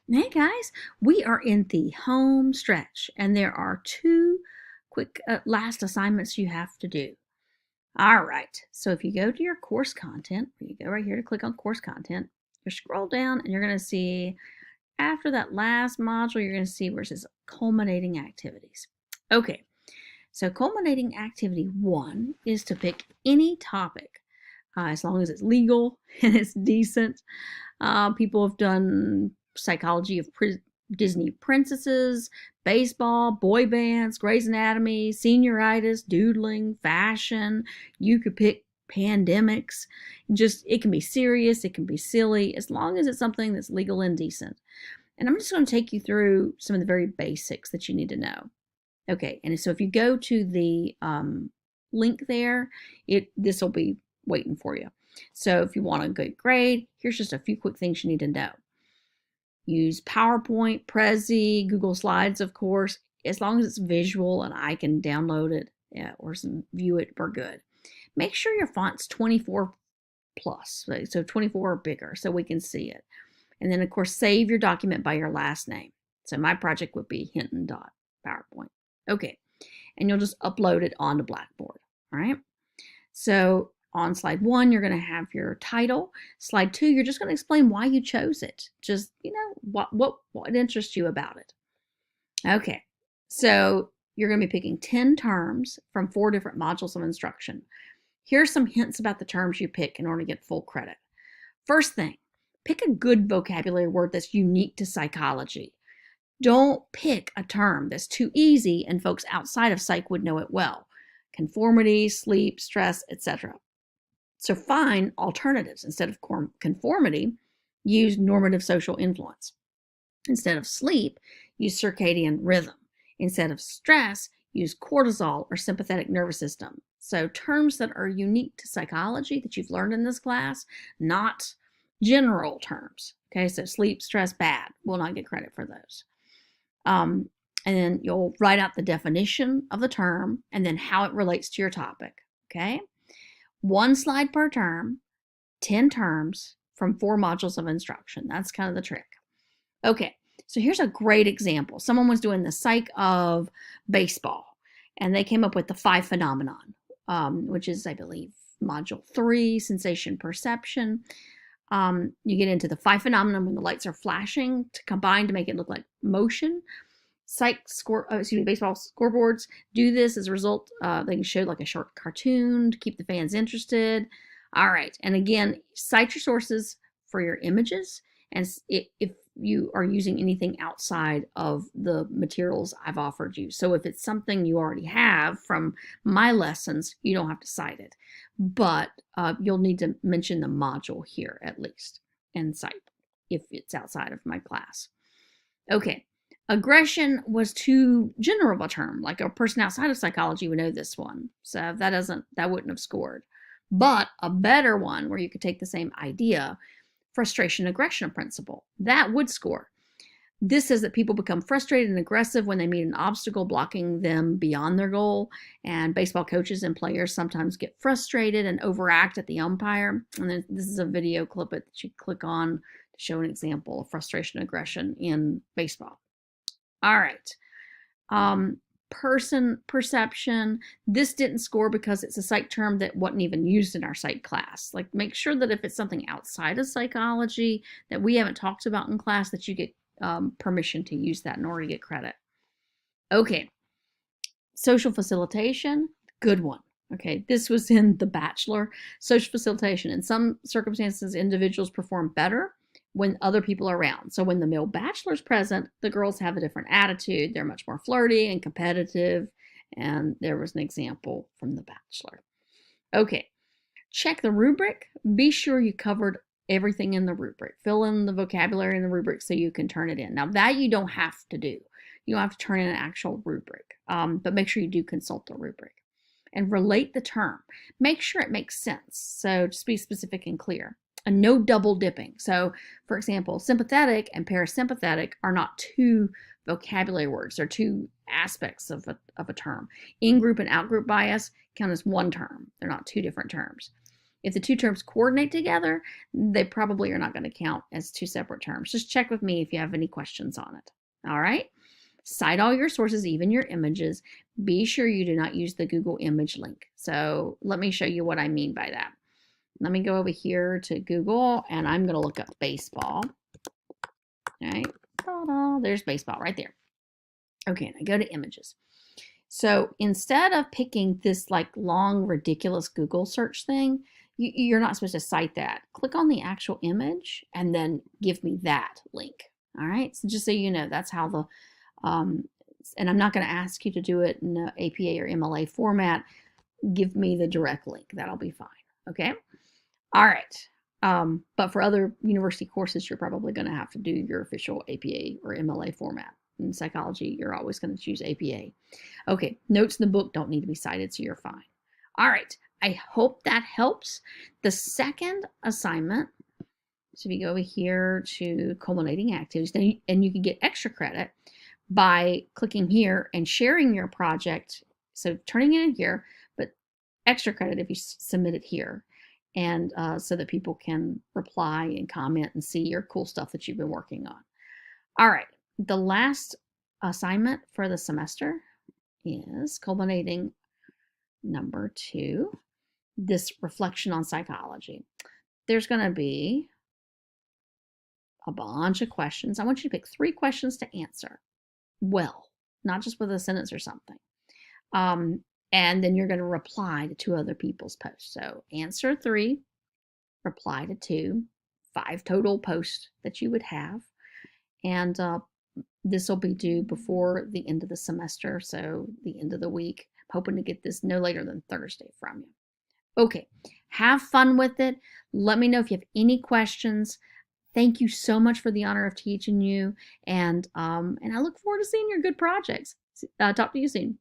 Hey guys, we are in the home stretch and there are two quick last assignments you have to do. All right, so if you go to your course content, you go right here to click on course content, you scroll down and you're going to see after that last module, you're going to see where it says culminating activities. Okay, so culminating activity 1 is to pick any topic as long as it's legal and it's decent. People have done psychology of Disney princesses, baseball, boy bands, Grey's Anatomy, senioritis, doodling, fashion. You could pick pandemics. Just it can be serious, it can be silly, as long as it's something that's legal and decent. And I'm just going to take you through some of the very basics that you need to know. Okay, and so if you go to the link there, this will be waiting for you. So if you want a good grade, here's just a few quick things you need to know. Use PowerPoint, Prezi, Google Slides, of course. As long as it's visual and I can download it or view it, we're good. Make sure your font's 24 plus, so 24 or bigger, so we can see it. And then, of course, save your document by your last name. So my project would be Hinton.PowerPoint. Okay, and you'll just upload it onto Blackboard, all right? So on slide 1, you're going to have your title. Slide 2, you're just going to explain why you chose it. Just, what interests you about it. Okay, so you're going to be picking 10 terms from 4 different modules of instruction. Here's some hints about the terms you pick in order to get full credit. First thing, pick a good vocabulary word that's unique to psychology. Don't pick a term that's too easy and folks outside of psych would know it well. Conformity, sleep, stress, etc. So find alternatives. Instead of conformity, use normative social influence. Instead of sleep, use circadian rhythm. Instead of stress, use cortisol or sympathetic nervous system. So terms that are unique to psychology that you've learned in this class, not general terms. Okay, so sleep, stress, bad. Will not get credit for those. And then you'll write out the definition of the term and then how it relates to your topic. Okay, 1 slide per term, 10 terms from 4 modules of instruction. That's kind of the trick. Okay, so here's a great example. Someone was doing the psych of baseball, and they came up with the 5 phenomenon, which is, I believe, module 3, sensation perception. You get into the 5 phenomenon when the lights are flashing to combine to make it look like motion. Baseball scoreboards do this as a result. They can show like a short cartoon to keep the fans interested. All right, and again, cite your sources for your images, and if you are using anything outside of the materials I've offered you. So if it's something you already have from my lessons, you don't have to cite it, but you'll need to mention the module here at least and cite if it's outside of my class. Okay. Aggression was too general of a term, like a person outside of psychology would know this one. So that wouldn't have scored. But a better one where you could take the same idea, frustration aggression principle, that would score. This says that people become frustrated and aggressive when they meet an obstacle blocking them beyond their goal. And baseball coaches and players sometimes get frustrated and overact at the umpire. And then this is a video clip that you click on to show an example of frustration aggression in baseball. All right. Person perception. This didn't score because it's a psych term that wasn't even used in our psych class. Like, make sure that if it's something outside of psychology that we haven't talked about in class, that you get permission to use that in order to get credit. Okay. Social facilitation, good one. Okay, this was in The Bachelor. Social facilitation. In some circumstances, individuals perform better when other people are around. So when the male bachelor's present, the girls have a different attitude. They're much more flirty and competitive. And there was an example from The Bachelor. Okay, check the rubric. Be sure you covered everything in the rubric. Fill in the vocabulary in the rubric so you can turn it in. Now that you don't have to do. You don't have to turn in an actual rubric, but make sure you do consult the rubric. And relate the term. Make sure it makes sense. So just be specific and clear. And no double dipping. So, for example, sympathetic and parasympathetic are not 2 vocabulary words. They're 2 aspects of a term. In-group and out-group bias count as 1 term. They're not 2 different terms. If the two terms coordinate together, they probably are not going to count as two separate terms. Just check with me if you have any questions on it. All right? Cite all your sources, even your images. Be sure you do not use the Google image link. So let me show you what I mean by that. Let me go over here to Google, and I'm going to look up baseball. All right? Ta-da, there's baseball right there. Okay, and I go to images. So instead of picking this like long, ridiculous Google search thing, you're not supposed to cite that. Click on the actual image and then give me that link. All right, so just so you know, that's how the, and I'm not going to ask you to do it in the APA or MLA format. Give me the direct link. That'll be fine. Okay. All right. But for other university courses, you're probably going to have to do your official APA or MLA format. In psychology, you're always going to choose APA. Okay, notes in the book don't need to be cited, so you're fine. All right, I hope that helps. The second assignment, so if you go over here to culminating activities, and you can get extra credit by clicking here and sharing your project. So turning it in here, but extra credit if you submit it here. And so that people can reply and comment and see your cool stuff that you've been working on. All right. The last assignment for the semester is culminating number 2, this reflection on psychology. There's going to be a bunch of questions. I want you to pick 3 questions to answer well, not just with a sentence or something. And then you're going to reply to 2 other people's posts. So answer 3, reply to 2, 5 total posts that you would have. And this will be due before the end of the semester, so the end of the week. I'm hoping to get this no later than Thursday from you. Okay, have fun with it. Let me know if you have any questions. Thank you so much for the honor of teaching you, and I look forward to seeing your good projects. Talk to you soon.